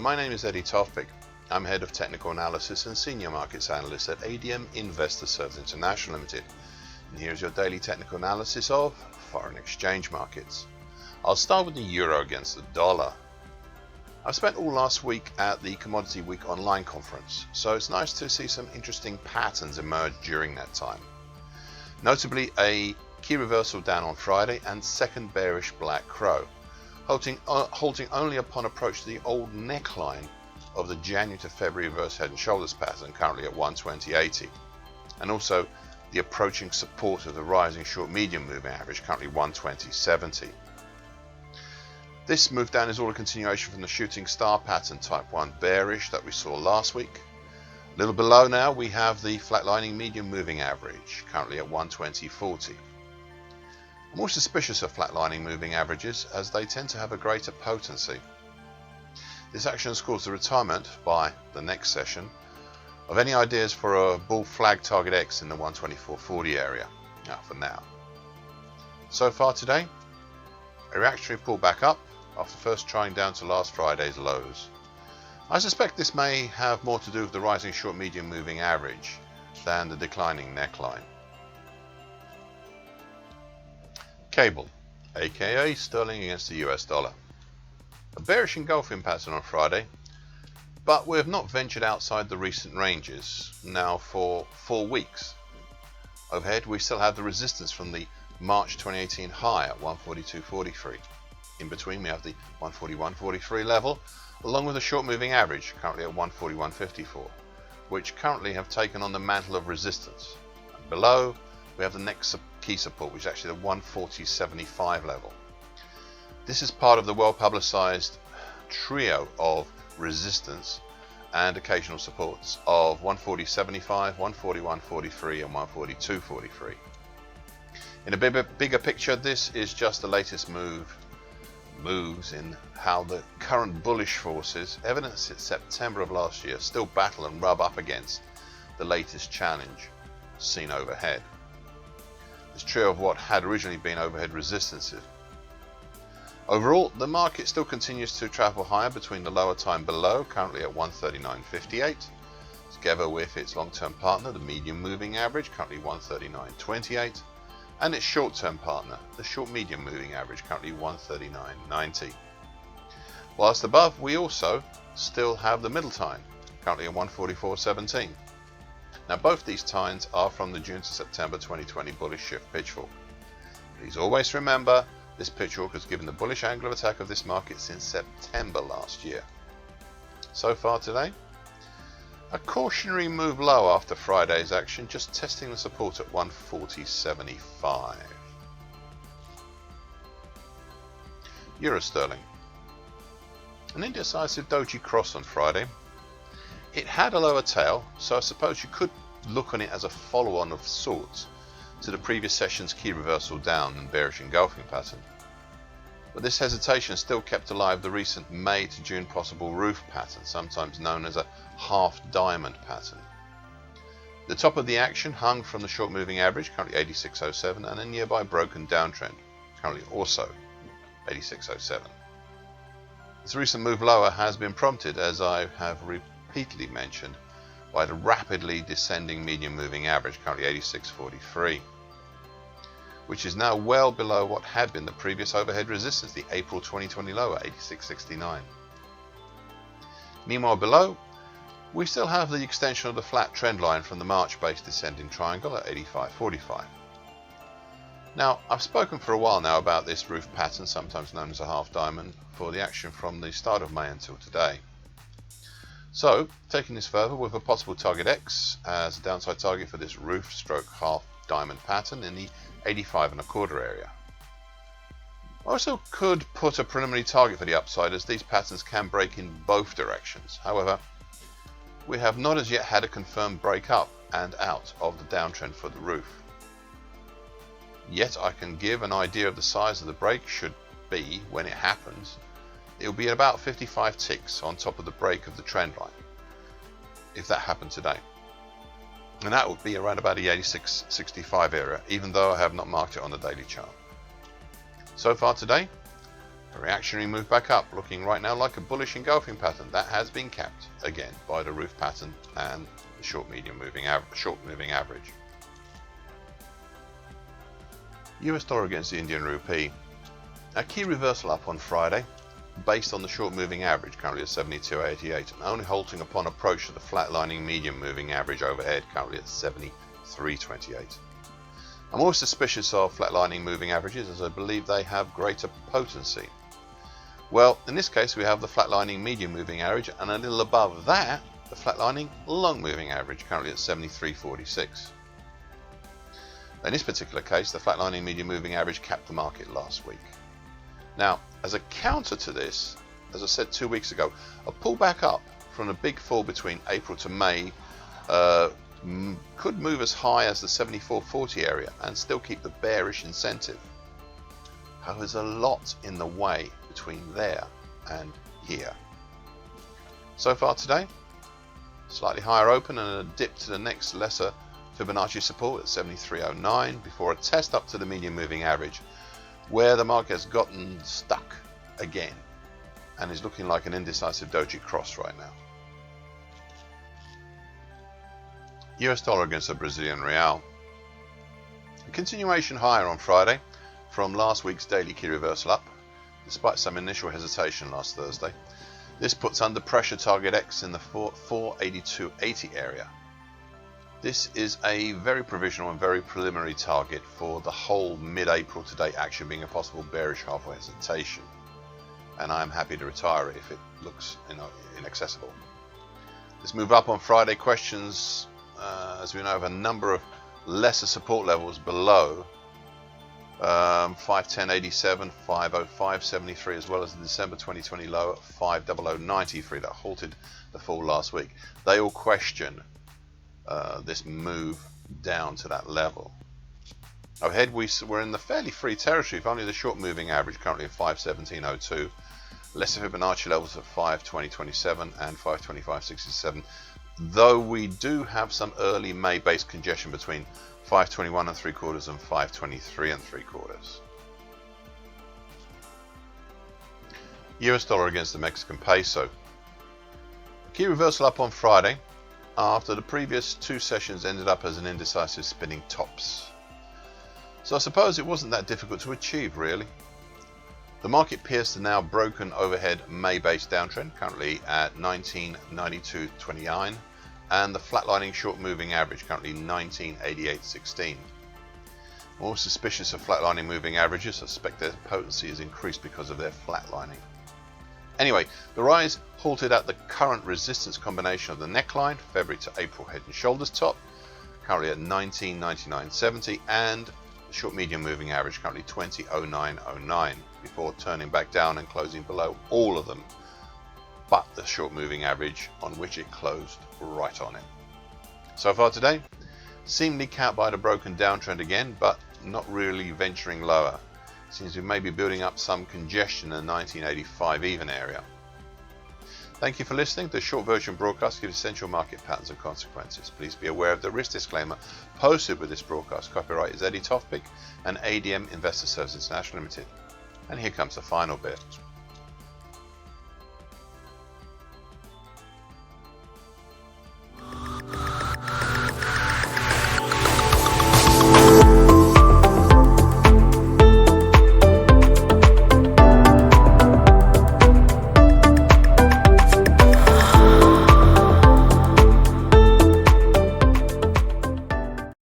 my name is Eddie Tofpik. I'm Head of Technical Analysis and Senior Markets Analyst at ADM Investor Services International Limited. And here's your daily technical analysis of foreign exchange markets. I'll start with the euro against the dollar. I've spent all last week at the Commodity Week online conference, so it's nice to see some interesting patterns emerge during that time. Notably, a key reversal down on Friday and second bearish black crow, halting only upon approach to the old neckline of the January to February reverse head and shoulders pattern, currently at 120.80, and also the approaching support of the rising short medium moving average, currently 120.70. This move down is all a continuation from the shooting star pattern type 1 bearish that we saw last week. A little below now we have the flatlining medium moving average, currently at 120.40. I'm more suspicious of flatlining moving averages as they tend to have a greater potency. This action has caused the retirement by the next session of any ideas for a bull flag target X in the 124.40 area, for now. So far today, a reactionary pull back up after first trying down to last Friday's lows. I suspect this may have more to do with the rising short medium moving average than the declining neckline. Cable, aka sterling against the US dollar. A bearish engulfing pattern on Friday, but we have not ventured outside the recent ranges now for 4 weeks. Overhead we still have the resistance from the March 2018 high at 142.43. In between we have the 141.43 level, along with a short moving average currently at 141.54, which currently have taken on the mantle of resistance. And below we have the next key support, which is actually the 140.75 level. This is part of the well publicized trio of resistance and occasional supports of 140.75, 141.43 and 142.43. In a bigger picture, this is just the latest moves in how the current bullish forces, evident since September of last year, still battle and rub up against the latest challenge seen overhead. This trio of what had originally been overhead resistances. Overall, the market still continues to travel higher between the lower time below, currently at 139.58, together with its long-term partner, the medium moving average, currently 139.28, and its short-term partner, the short medium moving average, currently 139.90. Whilst above, we also still have the middle time, currently at 144.17. Now both these tines are from the June to September 2020 bullish shift pitchfork. Please always remember, this pitchfork has given the bullish angle of attack of this market since September last year. So far today, a cautionary move low after Friday's action, just testing the support at 140.75. Euro sterling. An indecisive doji cross on Friday. It had a lower tail, so I suppose you could look on it as a follow-on of sorts to the previous session's key reversal down and bearish engulfing pattern. But this hesitation still kept alive the recent May to June possible roof pattern, sometimes known as a half diamond pattern. The top of the action hung from the short moving average, currently 86.07, and a nearby broken downtrend, currently also 86.07. This recent move lower has been prompted, as I have repeatedly mentioned, by the rapidly descending medium moving average, currently 86.43, which is now well below what had been the previous overhead resistance, the April 2020 low at 86.69. Meanwhile below, we still have the extension of the flat trend line from the March-based descending triangle at 85.45. Now, I've spoken for a while now about this roof pattern, sometimes known as a half diamond, for the action from the start of May until today. So, taking this further with a possible target X as a downside target for this roof stroke half diamond pattern in the 85.25 area. I also could put a preliminary target for the upside, as these patterns can break in both directions. However, we have not as yet had a confirmed break up and out of the downtrend for the roof. Yet I can give an idea of the size of the break should be when it happens. It will be at about 55 ticks on top of the break of the trend line, if that happened today. And that would be around about the 86.65 area, even though I have not marked it on the daily chart. So far today, A reactionary move back up, looking right now like a bullish engulfing pattern. That has been capped again by the roof pattern and the short moving average. US dollar against the Indian rupee. A key reversal up on Friday, based on the short moving average, currently at 72.88, and only halting upon approach to the flatlining medium moving average overhead, currently at 73.28. I'm always suspicious of flatlining moving averages, as I believe they have greater potency. Well, in this case we have the flatlining medium moving average, and a little above that the flatlining long moving average, currently at 73.46. In this particular case, the flatlining medium moving average capped the market last week. Now, as a counter to this, as I said 2 weeks ago, a pullback up from a big fall between April to May could move as high as the 74.40 area and still keep the bearish incentive. However, there's a lot in the way between there and here. So far today, slightly higher open and a dip to the next lesser Fibonacci support at 73.09 before a test up to the medium moving average, where the market has gotten stuck again and is looking like an indecisive doji cross right now. US dollar against the Brazilian real. A continuation higher on Friday from last week's daily key reversal up, despite some initial hesitation last Thursday. This puts under pressure target X in the 482.80 area. This is a very provisional and very preliminary target for the whole mid-April to date action being a possible bearish halfway hesitation, and I'm happy to retire it if it looks inaccessible. This move up on Friday questions, as we know, of a number of lesser support levels below 510.87, 505.73, as well as the December 2020 low at 500.93 that halted the fall last week. They all question this move down to that level. Ahead we're in the fairly free territory, if only the short moving average currently at 517.02, lesser Fibonacci levels at 520.27 and 525.67, though we do have some early May based congestion between 521 3/4 and 523 3/4. US dollar against the Mexican peso. Key reversal up on Friday after the previous two sessions ended up as an indecisive spinning tops. So I suppose it wasn't that difficult to achieve, really. The market pierced the now broken overhead May based downtrend, currently at 1992.29, and the flatlining short moving average, currently 1988.16. More suspicious of flatlining moving averages. I suspect their potency is increased because of their flatlining. Anyway, the rise halted at the current resistance combination of the neckline, February to April head and shoulders top, currently at 1999.70, and the short medium moving average, currently 20.09.09, before turning back down and closing below all of them but the short moving average, on which it closed right on it. So far today, seemingly capped by the broken downtrend again, but not really venturing lower. Seems we may be building up some congestion in the 1985 even area. Thank you for listening. The short version broadcast gives essential market patterns and consequences. Please be aware of the risk disclaimer posted with this broadcast. Copyright is Tofpik and ADM Investor Services International Limited. And here comes the final bit.